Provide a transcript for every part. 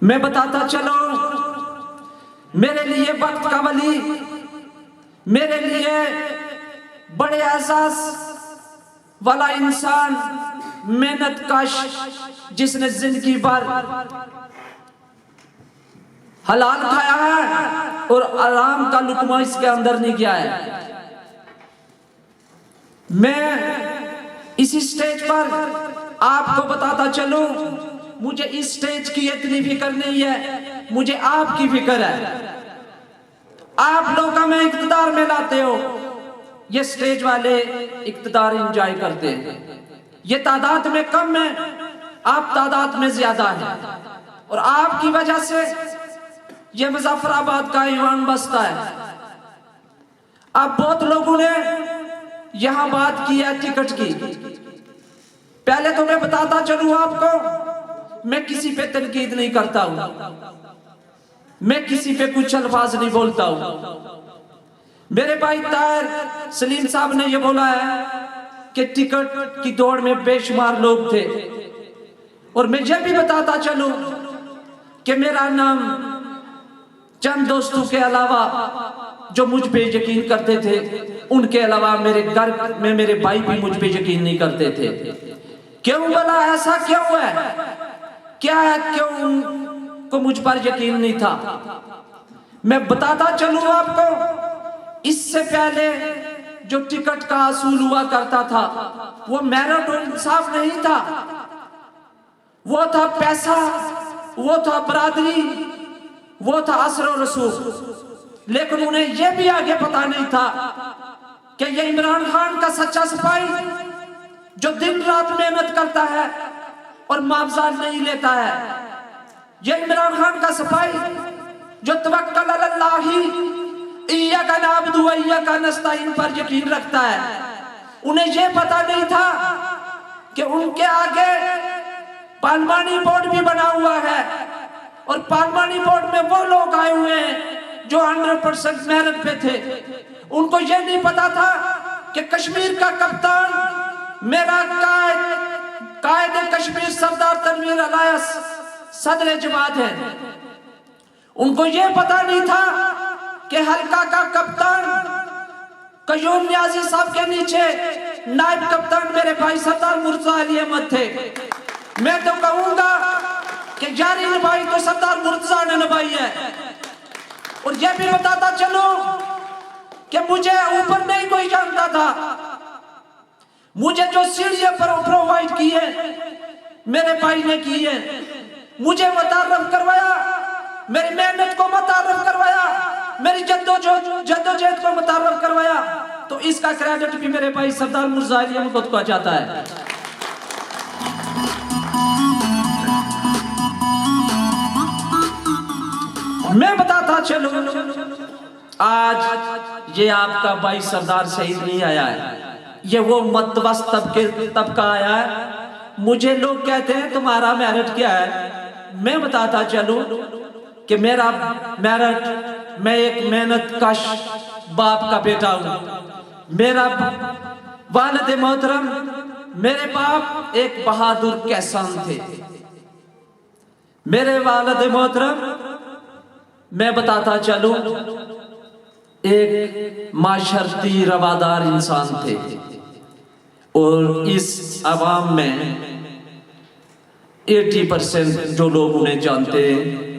मैं बताता चलो, मेरे लिए वक्त का वली, मेरे लिए बड़े एहसास वाला इंसान, मेहनत कश, जिसने जिंदगी भर हलाल खाया है और आराम का लुत्फ इसके अंदर नहीं किया है। मैं इसी स्टेज पर आपको बताता चलूं, मुझे इस स्टेज की इतनी फिक्र नहीं है, मुझे आपकी फिक्र है। आप लोग हमें इक़्तिदार में लाते हो, ये स्टेज वाले इक़्तिदार एंजॉय करते हैं। ये तादाद में कम है, आप तादाद में ज्यादा हैं, और आपकी वजह से ये मुजफ्फराबाद का ईवान बसता है। अब बहुत लोगों ने यहां बात की है टिकट की। पहले तो मैं बताता चलूं आपको, मैं किसी पे तनकीद नहीं करता हूं, मैं किसी पे कुछ अल्फाज नहीं बोलता हूं। मेरे भाई ताहिर सलीम साहब ने यह बोला है कि टिकट की दौड़ में बेशुमार लोग थे, और मैं यह भी बताता चलूं कि मेरा नाम चंद दोस्तों के अलावा जो मुझ पे यकीन करते थे, उनके अलावा मेरे घर में मेरे भाई भी मुझ पे यकीन नहीं करते थे। क्यों बोला, ऐसा क्यों है, क्या है, क्यों उनको मुझ पर यकीन नहीं था? मैं बताता चलूं आपको, इससे पहले जो टिकट का असूल हुआ करता था वो मेरिट और इंसाफ नहीं था, वो था पैसा, वो था बरादरी, वो था असर और रसूख। लेकिन उन्हें यह भी आगे पता नहीं था कि ये इमरान खान का सच्चा सिपाही जो दिन रात मेहनत करता है और मुआवजा नहीं लेता है, ये इमरान खान का सिपाही जो तवक्कल अलल्लाहि इय्याका नअबुदु व इय्याका नस्तईन पर यकीन रखता है, उन्हें यह पता नहीं था कि उनके आगे पार्लिमानी बोर्ड भी बना हुआ है, और पार्लिमानी बोर्ड में वो लोग आए हुए हैं जो 100% मेहनत पे थे। उनको यह नहीं पता था कि कश्मीर का कप्तान मेरा कायद कश्मीर सरदार तनवीर अलायस सदर जमात है। उनको यह पता नहीं था कि हल्का का कप्तान कयूम न्याजी साहब के नीचे नायब कप्तान मेरे भाई सरदार मुर्तजा अली अहमद थे। मैं तो कहूंगा कि जारी निभाई तो सरदार मुर्तजा ने निभाई है। और यह भी बताता चलो कि मुझे ऊपर नहीं कोई जानता था, मुझे जो सीढ़ियां पर प्रोवाइड की है मेरे भाई ने की है, मुझे मुतारफ करवाया, मेरी मेहनत को मुतारफ करवाया, मेरी जद्दोजहद को मुतारफ करवाया, तो इसका क्रेडिट भी मेरे भाई सरदार मुर्तजा अली अहमद को जाता है। मैं बताता चलूं, आज ये आपका भाई सरदार शहीद नहीं आया है, ये वो मतवस्त तबका आया है। मुझे लोग कहते हैं तुम्हारा मेरिट क्या है, मैं बताता चलूं कि मेरा मेरिट, मैं एक मेहनत कश बाप का बेटा हूं। मेरा वालिद मोहतरम, मेरे बाप एक बहादुर किसान थे। मेरे वालिद मोहतरम, मैं बताता चलूं, एक माशरती रवादार इंसान थे, और इस अवाम में 80% जो लोग उन्हें जानते हैं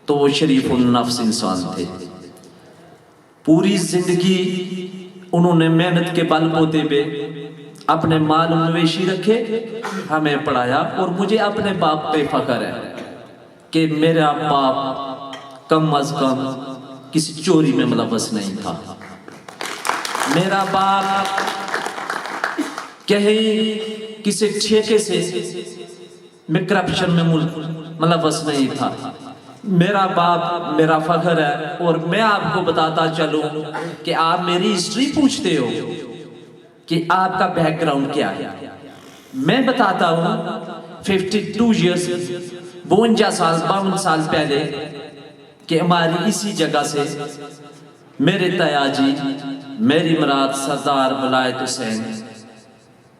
तो वो शरीफुन नफ्स इंसान थे। पूरी जिंदगी उन्होंने मेहनत के बलबूते पे अपने माल मवेशी रखे, हमें पढ़ाया, और मुझे अपने बाप पे फख्र है कि मेरा बाप कम अज कम किसी चोरी में मुलव्वस नहीं था। मेरा बाप कहीं किसी ठेके से में करप्शन में मुलव्वस नहीं था। मेरा बाप मेरा फख्र है। और मैं आपको बताता चलूं कि आप मेरी हिस्ट्री पूछते हो कि आपका बैकग्राउंड क्या है, मैं बताता हूं 52 ईयर्स 52 साल 52 साल पहले कि हमारी इसी जगह से मेरे तायाजी, मेरी मराद सरदार वलायत हुसैन,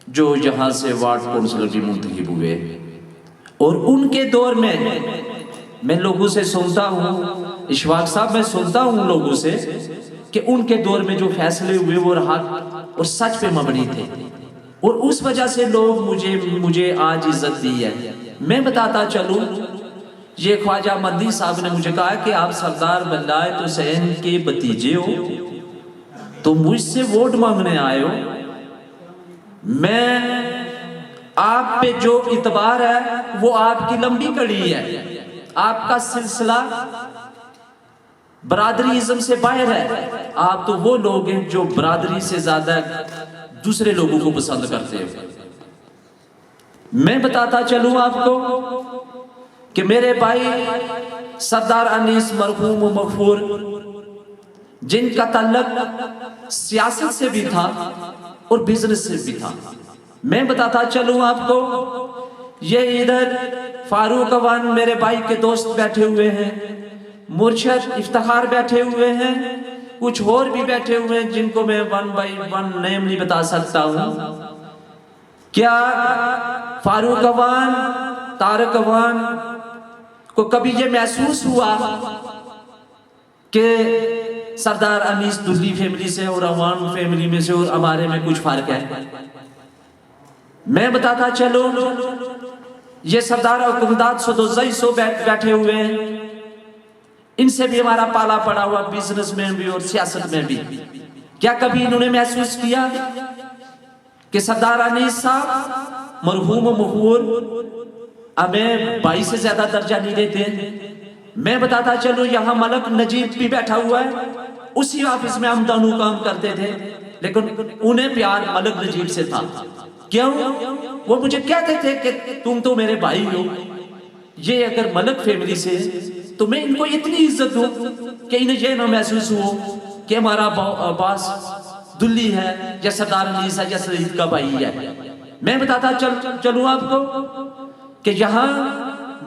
जो यहाँ से वार्ड काउंसिलर भी मुंतखब हुए, और उनके दौर में मैं लोगों से सुनता हूँ, इशफाक साहब, मैं सुनता हूँ लोगों से कि उनके दौर में जो फैसले हुए वो हक और सच पे मबनी थे, और उस वजह से लोग मुझे आज इज्जत दी है। मैं बताता चलूं, ये ख्वाजा मंदी साहब ने मुझे कहा कि आप सरदार वल्लायत हुसैन के भतीजे हो, तो मुझसे वोट मांगने आए हो। मैं आप पे जो इतबार है वो आपकी लंबी कड़ी है, आपका सिलसिला बरादरीइज्म से बाहर है। आप तो वो लोग हैं जो बरादरी से ज्यादा दूसरे लोगों को पसंद करते हो। मैं बताता चलूं आपको कि मेरे भाई सरदार अनीस मरहूम मगफूर, जिनका ताल्लुक सियासत से भी था और बिजनेस से भी था, मैं बताता चलूं आपको, ये इधर फारूक अवान मेरे भाई के दोस्त बैठे हुए हैं, मुर्शद इफ्तिखार बैठे हुए हैं, कुछ और भी बैठे हुए हैं जिनको मैं वन बाई वन नेम नहीं बता सकता हूं। क्या फारूक अवान, तारक अवान को कभी ये महसूस हुआ कि सरदार अनीस दुल्ली फैमिली से और अवान फैमिली में से और हमारे में कुछ फर्क है? मैं बताता चलो, ये सरदार हुकुमदाद सो बैठे हुए हैं, इनसे भी हमारा पाला पड़ा हुआ, बिजनेस में भी और सियासत में भी। क्या कभी इन्होंने महसूस किया कि सरदार अनीस साहब मरहूम मगफूर हमें भाई से ज्यादा दर्जा नहीं देते? मैं बताता चलूं, यहाँ मलक नजीब भी बैठा हुआ है, उसी ऑफिस में हम दोनों काम करते थे, लेकिन उन्हें प्यार मलक नजीब से था। क्यों? वो मुझे कहते थे कि तुम तो मेरे भाई हो, ये अगर मलक फैमिली से तो मैं इनको इतनी इज्जत दूं कि इन्हें ये ना महसूस हो कि हमारा बास दुल्ली है या सरदार अनीस है या सईद का भाई है। मैं बताता चलूं आपको कि यहाँ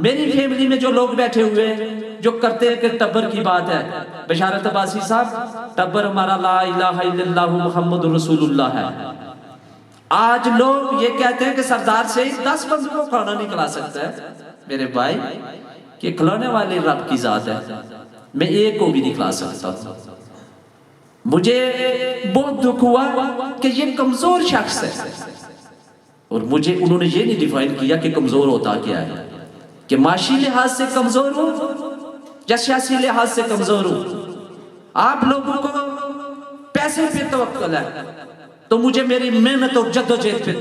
मेरी फैमिली में जो लोग बैठे हुए हैं, जो करते हैं कि टब्बर की बात है, बशारत अब्बासी साहब, टब्बर हमारा ला इलाहा इल्लल्लाह मुहम्मद रसूलुल्लाह है। आज लोग ये कहते हैं कि सरदार से 10 बंदों को खाना नहीं खिला सकता है। मेरे भाई, कि खिलाने वाले रब की जात है, मैं एक को भी नहीं खिला सकता। मुझे बहुत दुख हुआ कि ये कमजोर शख्स है, और मुझे उन्होंने ये नहीं डिफाइन किया कि कमजोर होता क्या है, कि माशी लिहाज से कमजोर हो या सियासी लिहाज से कमजोर हो। आप लोगों को पैसे पे तवक्कल है, तो मुझे मेरी मेहनत और जद्दोजहद पे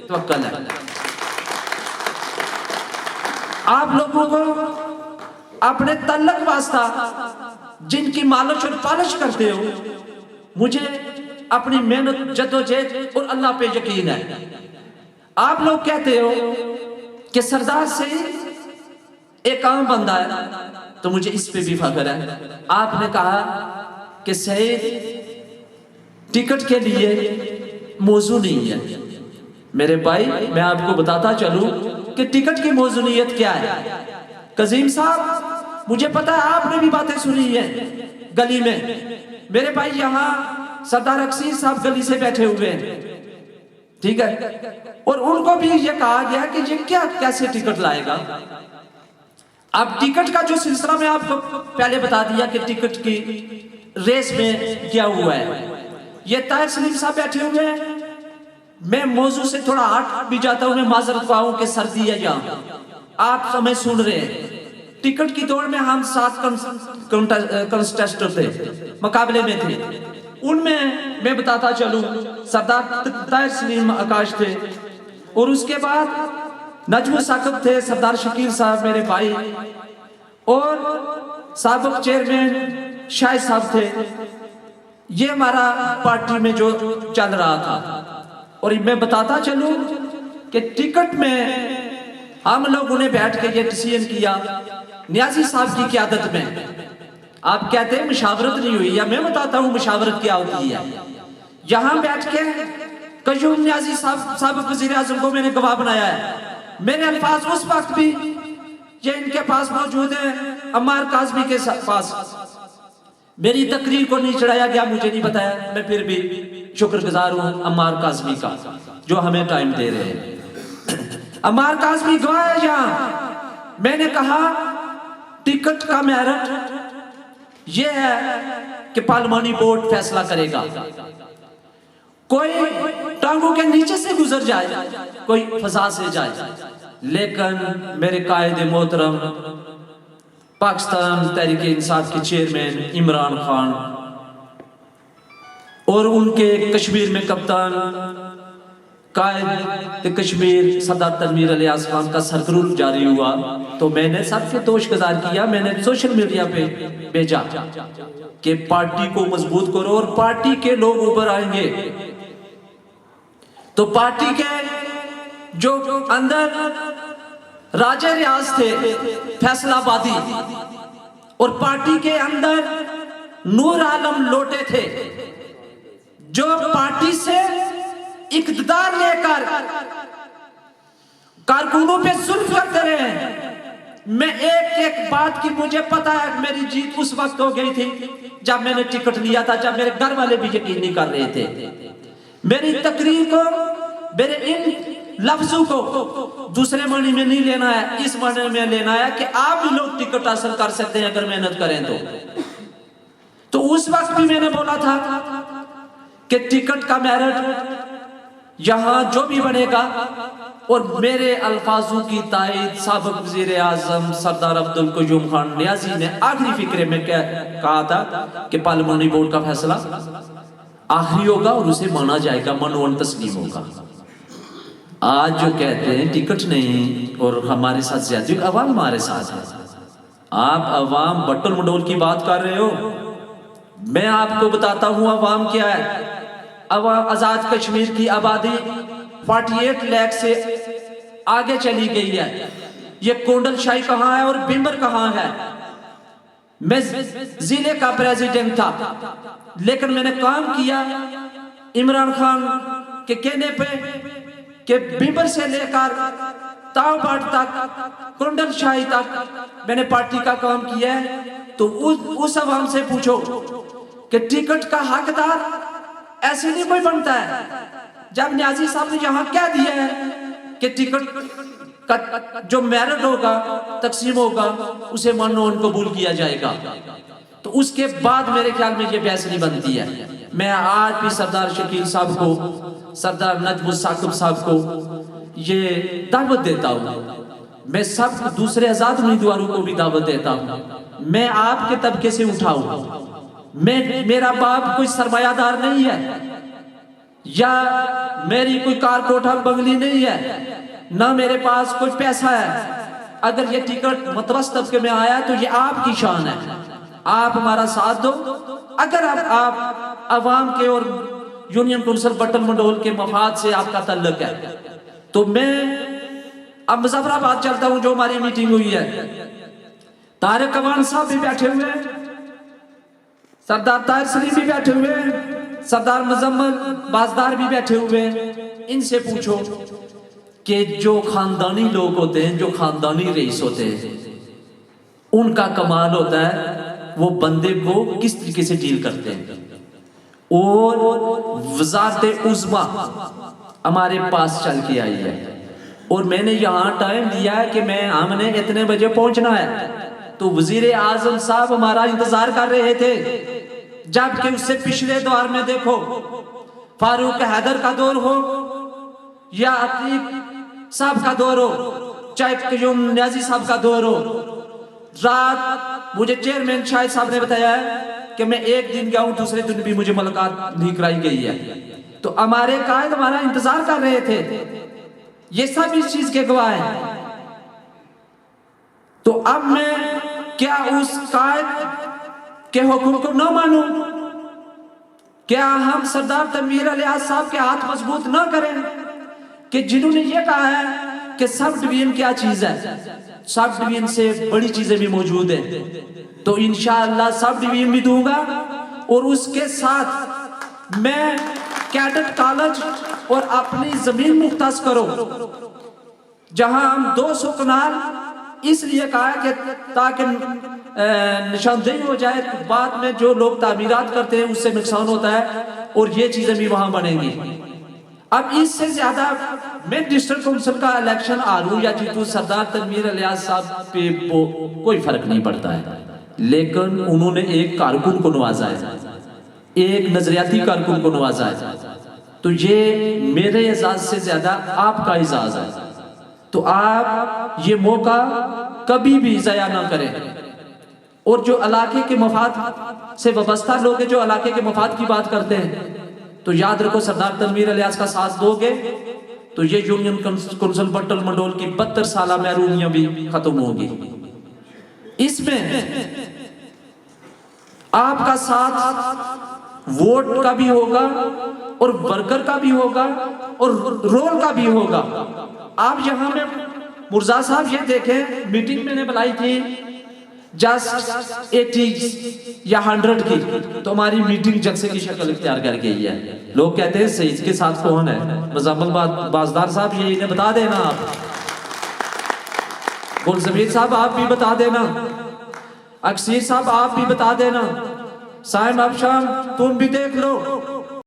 तवक्कल है। आप लोगों को अपने तल्लक वास्ता जिनकी मालिश और पालिश करते हो, मुझे अपनी मेहनत जद्दोजहद और अल्लाह पे यकीन है। आप लोग कहते हो कि सरदार से एक आम बंदा है, तो मुझे इस पे भी फख्र है। आपने कहा कि सईद टिकट के लिए मौजू नहीं है। मेरे भाई, मैं आपको बताता चलूं कि टिकट की मौजूनियत क्या है। कजीम साहब, मुझे पता है आपने भी बातें सुनी है गली में। मेरे भाई, यहाँ सरदार अक्सीर साहब गली से बैठे हुए हैं, ठीक है, और उनको भी ये कहा गया कि ये क्या कैसे टिकट लाएगा। अब टिकट का जो सिलसिला मैं आपको पहले बता दिया कि टिकट की रेस में क्या हुआ है। ये ताहिर सलीम साहब बैठे हुए हैं, मैं मौजू से थोड़ा हट भी जाता हूं, मैं माजरत पाऊं कि सर्दी है यहाँ, आप समय सुन रहे हैं। टिकट की दौड़ में हम 7 कंटेस्टर थे, मुकाबले में थे। उनमें मैं बताता चलूं, सरदार ताहिर सलीम आकाश थे, और उसके बाद नजमुल साकिब थे, सरदार शकील साहब मेरे भाई, और साबिक चेयरमैन शाहिद साहब थे। ये हमारा पार्टी में जो चल रहा था। और मैं बताता चलूं कि टिकट में हम लोगों ने बैठ के ये डिसीजन किया, नियाजी साहब की क़यादत में। आप कहते हैं मुशावरत नहीं हुई, या मैं बताता हूं मुशावरत क्या होती है। यहां बैठ के कयूम नियाजी साहब साबिक वज़ीर-ए-आज़म को मैंने गवाह बनाया है। मेरे अल्फाज उस वक्त भी ये इनके पास मौजूद है, अम्मार काज़मी के पास। मेरी तकरीर को नहीं चढ़ाया गया, मुझे नहीं बताया, मैं फिर भी शुक्रगुजार हूं अम्मार काज़मी का जो हमें टाइम दे रहे हैं। अम्मार काज़मी गवाह है। यहाँ मैंने कहा टिकट का मेरिट यह है कि पार्लिमानी बोर्ड फैसला करेगा। कोई टांगों के नीचे से गुजर जाए, कोई फजा से जाए, लेकिन मेरे कायदे मोहतरम पाकिस्तान तहरीक इंसाफ के चेयरमैन इमरान खान और उनके कश्मीर में कप्तान कायद कश्मीर सरदार तनवीर इलियास खान का सर्कुलर जारी हुआ तो मैंने सबसे दोषगुजार किया। मैंने सोशल मीडिया पे भेजा कि पार्टी को मजबूत करो और पार्टी के लोग ऊपर आएंगे। तो पार्टी के जो अंदर राजे रियाज थे फैसलाबादी और पार्टी के अंदर नूर आलम लोटे थे जो पार्टी से इक़्तिदार लेकर कारकुनों पे जुल्म करते रहे हैं। मैं एक एक बात की मुझे पता है, मेरी जीत उस वक्त हो गई थी जब मैंने टिकट लिया था, जब मेरे घर वाले भी यकीन नहीं कर रहे थे। मेरी तकरीर को, मेरे इन लफ्जों को दूसरे मानी में नहीं लेना है, इस मानी में लेना है कि आप भी लोग टिकट हासिल कर सकते हैं अगर मेहनत करें तो उस वक्त भी मैंने बोला था कि टिकट का मेरिट यहां जो भी बनेगा, और मेरे अल्फाजों की तायद साबिक़ वज़ीर आज़म सरदार अब्दुल क़य्यूम खान नियाज़ी ने आखिरी फिक्रे में क्या कहा था कि पार्लिमानी बोर्ड का फैसला आखिरी होगा और उसे माना जाएगा, मनोन तस्लीम होगा। आज जो कहते हैं टिकट नहीं और हमारे साथ ज्यादा, अवाम हमारे साथ है। आप अवाम बटल मडोल की बात कर रहे हो, मैं आपको बताता हूं अवाम क्या है। अवाम आजाद कश्मीर की आबादी 48 लाख से आगे चली गई है। ये कोंडल शाही कहाँ है और बिम्बर कहाँ है। मैं जिले का प्रेसिडेंट था, लेकिन मैंने काम किया इमरान खान के कहने पे कि बिम्बर से लेकर तावबाट तक, कोंडल शाही तक मैंने पार्टी का काम किया है। तो उस अवाम से पूछो कि टिकट का हकदार ऐसे नहीं कोई बनता है। जब नियाज़ी साहब ने यहां क्या दिया है कि टिकट का जो मेरिट होगा, तकसीम होगा, उसे मानो कबूल किया जाएगा, तो उसके बाद मेरे ख्याल में ये बहस नहीं बनती है। मैं आज भी सरदार शकील साहब को, सरदार नजमुल साकिब साहब को ये दावत देता हूँ। मैं सब दूसरे आजाद उम्मीदवारों को भी दावत देता हूँ। मैं आपके तबके से उठाऊं, मेरा बाप कोई सरमायादार नहीं है या मेरी कोई कार कोठा बंगली नहीं है, ना मेरे पास कोई पैसा है। अगर ये टिकट मतवस्त तबके में आया तो ये आपकी शान है, आप हमारा साथ दो। अगर आप अवाम के और यूनियन काउंसिल बटल मंडोल के मफाद से आपका ताल्लुक है तो मैं अब मुजफ्फराबाद चलता हूं। जो हमारी मीटिंग हुई है, तारिक कमान साहब भी बैठे हुए हैं, सरदार ताहिर शरीफ भी बैठे हुए हैं, सरदार मुजम्मल बाजदार भी बैठे हुए हैं। इनसे पूछो कि जो खानदानी लोग होते हैं, जो खानदानी रईस होते हैं, उनका कमाल होता है वो बंदे को किस तरीके से डील करते हैं। और वज़ारत उज़्मा हमारे पास चल के आई है और मैंने यहाँ टाइम दिया है कि हमने इतने बजे पहुंचना है, तो वजीर आजम साहब हमारा इंतजार कर रहे थे। जबकि उससे पिछले दौर में देखो, फारूक हैदर का दौर हो या अतीक साहब का दौर हो, चाहे क़य्यूम नियाज़ी साहब का दौर हो, रात मुझे चेयरमैन शाहिद साहब ने बताया है कि मैं एक दिन गया हूं, दूसरे दिन भी मुझे मुलाकात नहीं कराई गई है। तो हमारे कायद हमारा इंतजार कर रहे थे, ये सब इस चीज के गवाह हैं। तो अब मैं क्या उस कायद के हुक्म को न मानूं? क्या हम सरदार तनवीर इलियास साहब के हाथ मजबूत न करें कि जिन्होंने ये कहा है कि सब डिवीजन क्या चीज है, सब डिवीजन से बड़ी चीजें भी मौजूद है। तो इंशाअल्लाह सब डिवीजन भी दूंगा और उसके साथ मैं कैडेट कॉलेज और अपनी जमीन मुख्तस करो जहां हम 200 कनाल इसलिए कहा है कि ताकि निशानदेही हो जाए, बाद में जो लोग तामीरात करते हैं उससे नुकसान होता है और ये चीजें भी वहां बनेंगी। अब इससे ज्यादा मैं डिस्ट्रिक्ट काउंसिल का इलेक्शन हारूं या जीतूं, सरदार तनवीर इलियास साहब पे कोई फर्क नहीं पड़ता है, लेकिन उन्होंने एक कारकुन को नवाजा है, एक नजरियाती कारकुन को नवाजा है, तो ये मेरे एजाज से ज्यादा आपका एजाज है। तो आप ये मौका कभी भी ज़ाया ना करें, और जो इलाके के मफाद से वाबस्ता लोग हैं, जो इलाके के मफाद की बात करते हैं, तो याद रखो सरदार तनवीर इलियास का साथ दोगे तो ये यूनियन काउंसिल बट्टल मंडोल की 72 साल महरूमियां भी खत्म होगी। इसमें आपका साथ वोट का भी होगा और वर्कर का भी होगा और रोल का भी होगा। आप यहां में मुर्जा साहब ये देखें, मीटिंग मैंने बुलाई थी जस्ट 80 या 100 की, तो हमारी मीटिंग जलसे की शक्ल इख्तियार कर गई है। लोग कहते हैं सईद के साथ कौन है, मुजम्मिल बाजदार साहब ये इन्हें बता देना, आप गुलजमीर साहब आप भी बता देना, अक्सीर साहब आप भी बता देना, साइम अबशाम तुम भी देख लो।